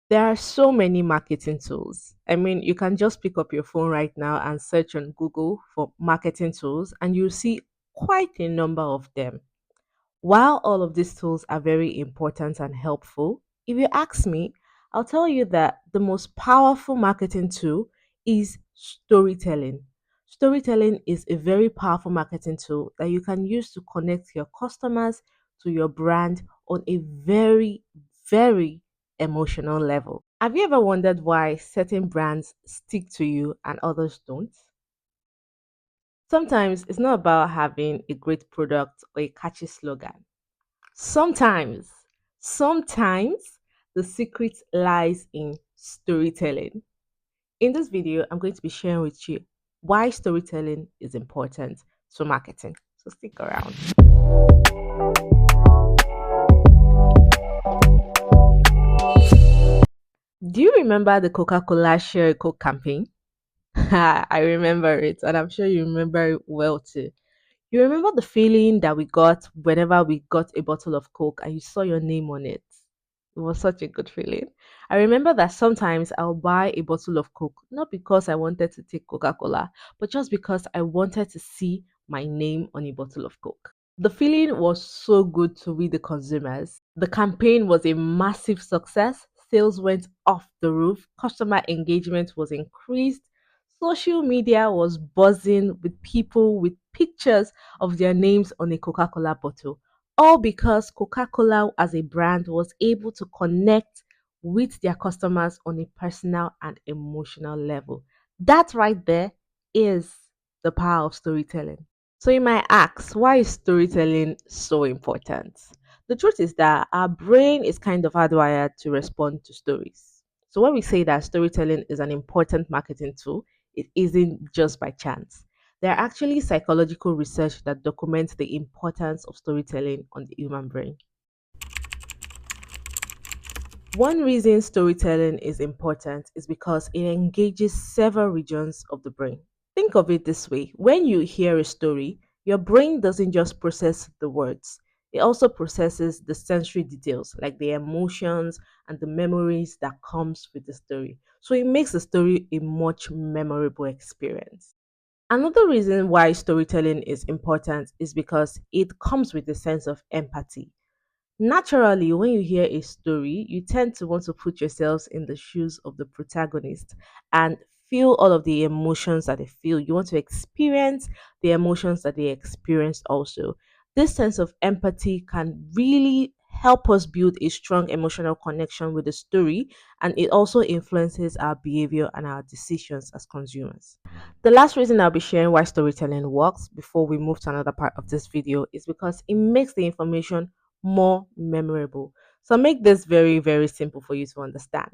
There are so many marketing tools. I mean, you can just pick up your phone right now and search on Google for marketing tools, and you'll see quite a number of them. While all of these tools are very important and helpful, if you ask me, I'll tell you that the most powerful marketing tool is storytelling. Storytelling is a very powerful marketing tool that you can use to connect your customers to your brand on a very, very emotional level. Have you ever wondered why certain brands stick to you and others don't? Sometimes it's not about having a great product or a catchy slogan. Sometimes, sometimes the secret lies in storytelling. In this video, I'm going to be sharing with you why storytelling is important to marketing. So stick around. Do you remember the Coca-Cola Share a Coke campaign? I remember it, and I'm sure you remember it well too. You remember the feeling that we got whenever we got a bottle of Coke and you saw your name on it? It was such a good feeling. I remember that sometimes I'll buy a bottle of Coke, not because I wanted to take Coca Cola, but just because I wanted to see my name on a bottle of Coke. The feeling was so good to we the consumers. The campaign was a massive success. Sales went off the roof. Customer engagement was increased. Social media was buzzing with people with pictures of their names on a Coca Cola bottle. All because Coca Cola as a brand was able to connect with their customers on a personal and emotional level. That right there is the power of storytelling. So you might ask, why is storytelling so important? The truth is that our brain is kind of hardwired to respond to stories. So when we say that storytelling is an important marketing tool, it isn't just by chance. There are actually psychological research that documents the importance of storytelling on the human brain. One reason storytelling is important is because it engages several regions of the brain. Think of it this way: when you hear a story, your brain doesn't just process the words, it also processes the sensory details like the emotions and the memories that comes with the story. So it makes the story a much memorable experience. Another reason why storytelling is important is because it comes with a sense of empathy. Naturally, when you hear a story, you tend to want to put yourselves in the shoes of the protagonist and feel all of the emotions that they feel. You want to experience the emotions that they experience also. This sense of empathy can really help us build a strong emotional connection with the story, and it also influences our behavior and our decisions as consumers. The last reason I'll be sharing why storytelling works before we move to another part of this video is because it makes the information more memorable. So make this very, very simple for you to understand.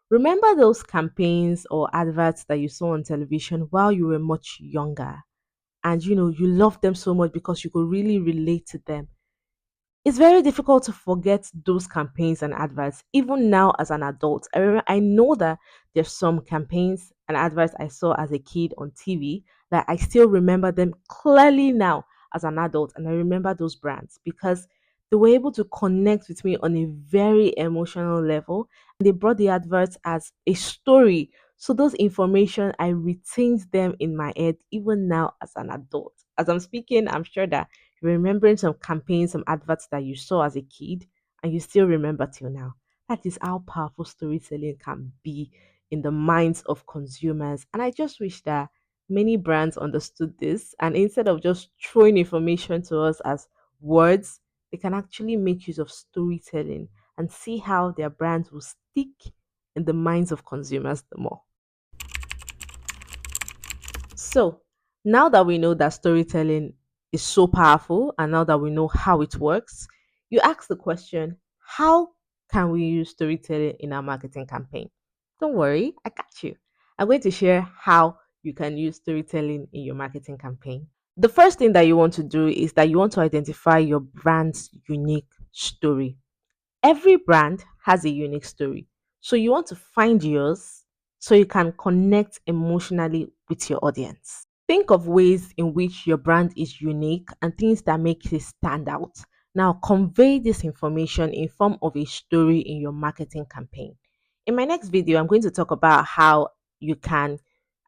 Remember those campaigns or adverts that you saw on television while you were much younger, and you loved them so much because you could really relate to them. It's very difficult to forget those campaigns and adverts, even now as an adult. I know that there's some campaigns and adverts I saw as a kid on TV that I still remember them clearly now as an adult, and I remember those brands because they were able to connect with me on a very emotional level. They brought the adverts as a story. So those information, I retained them in my head even now as an adult. As I'm speaking, I'm sure that you're remembering some campaigns, some adverts that you saw as a kid, and you still remember till now. That is how powerful storytelling can be in the minds of consumers. And I just wish that many brands understood this. And instead of just throwing information to us as words, they can actually make use of storytelling and see how their brands will stick in the minds of consumers the more. So now that we know that storytelling is so powerful, and now that we know how it works, you ask the question, how can we use storytelling in our marketing campaign? Don't worry, I got you. I'm going to share how you can use storytelling in your marketing campaign. The first thing that you want to do is that you want to identify your brand's unique story. Every brand has a unique story. So you want to find yours so you can connect emotionally with your audience. Think of ways in which your brand is unique and things that make it stand out. Now convey this information in form of a story in your marketing campaign. In my next video, I'm going to talk about how you can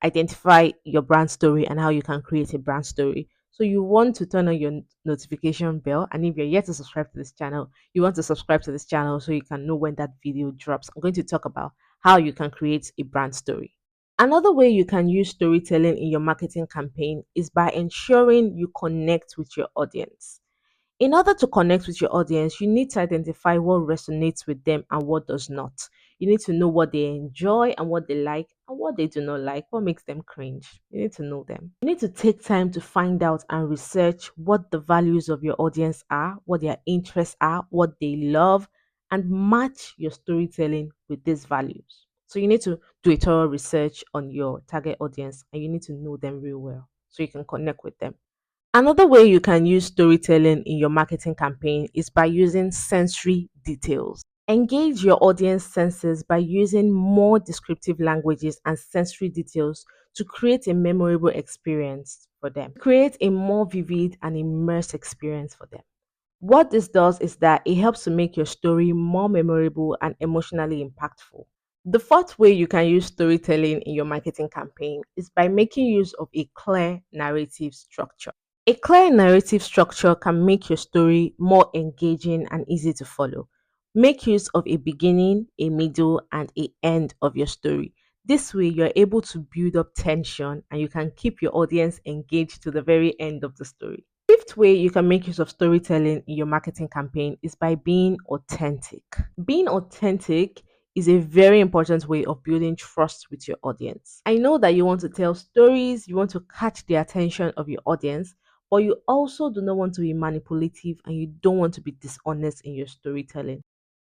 identify your brand story and how you can create a brand story. So you want to turn on your notification bell, and if you're yet to subscribe to this channel, you want to subscribe to this channel so you can know when that video drops. I'm going to talk about how you can create a brand story. Another way you can use storytelling in your marketing campaign is by ensuring you connect with your audience. In order to connect with your audience, you need to identify what resonates with them and what does not. You need to know what they enjoy and what they like and what they do not like, what makes them cringe. You need to know them. You need to take time to find out and research what the values of your audience are, what their interests are, what they love, and match your storytelling with these values. So you need to do a thorough research on your target audience and you need to know them real well so you can connect with them. Another way you can use storytelling in your marketing campaign is by using sensory details. Engage your audience senses by using more descriptive languages and sensory details to create a memorable experience for them. Create a more vivid and immersive experience for them. What this does is that it helps to make your story more memorable and emotionally impactful. The fourth way you can use storytelling in your marketing campaign is by making use of a clear narrative structure. A clear narrative structure can make your story more engaging and easy to follow. Make use of a beginning, a middle, and a end of your story. This way, you're able to build up tension and you can keep your audience engaged to the very end of the story. Fifth way you can make use of storytelling in your marketing campaign is by being authentic. Being authentic is a very important way of building trust with your audience. I know that you want to tell stories, you want to catch the attention of your audience, but you also do not want to be manipulative and you don't want to be dishonest in your storytelling.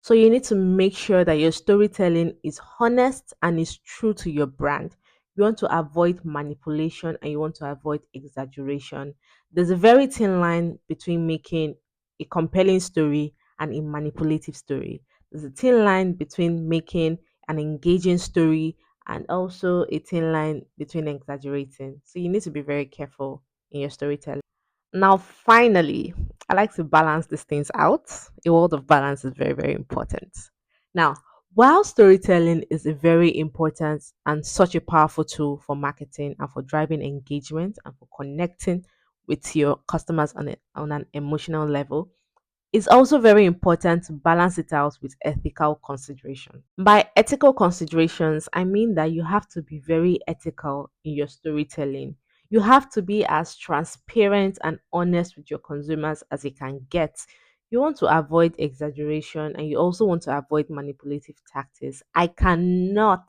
So you need to make sure that your storytelling is honest and is true to your brand. You want to avoid manipulation and you want to avoid exaggeration. There's a very thin line between making a compelling story and a manipulative story. There's a thin line between making an engaging story and also a thin line between exaggerating. So you need to be very careful in your storytelling. Now, finally, I like to balance these things out. A world of balance is very, very important. Now, while storytelling is a very important and such a powerful tool for marketing and for driving engagement and for connecting with your customers on an emotional level, it's also very important to balance it out with ethical consideration. By ethical considerations, I mean that you have to be very ethical in your storytelling. You have to be as transparent and honest with your consumers as you can get. You want to avoid exaggeration and you also want to avoid manipulative tactics. I cannot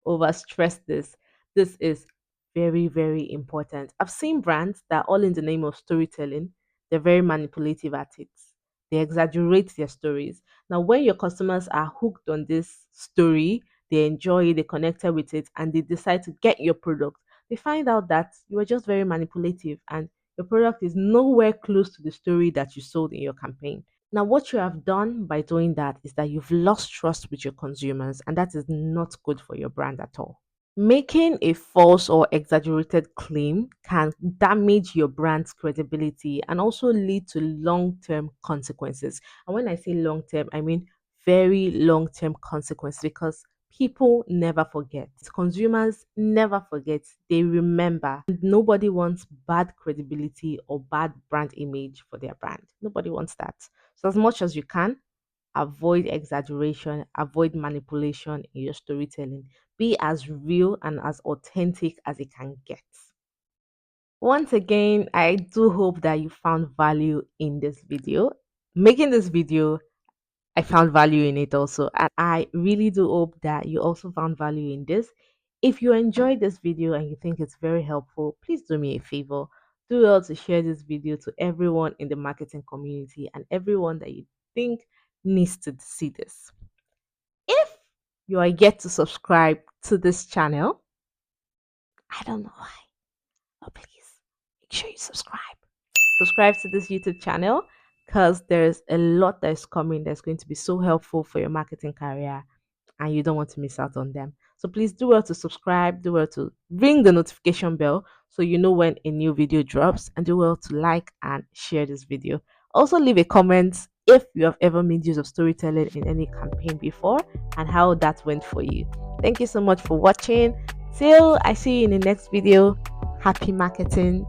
overstress this. This is very, very important. I've seen brands that all in the name of storytelling, they're very manipulative at it. They exaggerate their stories. Now, when your customers are hooked on this story, they enjoy it, they connected with it, and they decide to get your product, they find out that you are just very manipulative and your product is nowhere close to the story that you sold in your campaign. Now, what you have done by doing that is that you've lost trust with your consumers, and that is not good for your brand at all. Making a false or exaggerated claim can damage your brand's credibility and also lead to long term consequences. And when I say long term, I mean very long term consequences because people never forget. Consumers never forget. They remember. And nobody wants bad credibility or bad brand image for their brand. Nobody wants that. So, as much as you can, avoid exaggeration, avoid manipulation in your storytelling. Be as real and as authentic as it can get. Once again, I do hope that you found value in this video. Making this video, I found value in it also. And I really do hope that you also found value in this. If you enjoyed this video and you think it's very helpful, please do me a favor. Do well to share this video to everyone in the marketing community and everyone that you think needs to see this. If you are yet to subscribe to this channel, I don't know why, but please make sure you subscribe. Subscribe to this YouTube channel because there's a lot that is coming that's going to be so helpful for your marketing career and you don't want to miss out on them. So please do well to subscribe, do well to ring the notification bell so you know when a new video drops, and do well to like and share this video. Also leave a comment if you have ever made use of storytelling in any campaign before and how that went for you. Thank you so much for watching. Till I see you in the next video. Happy marketing.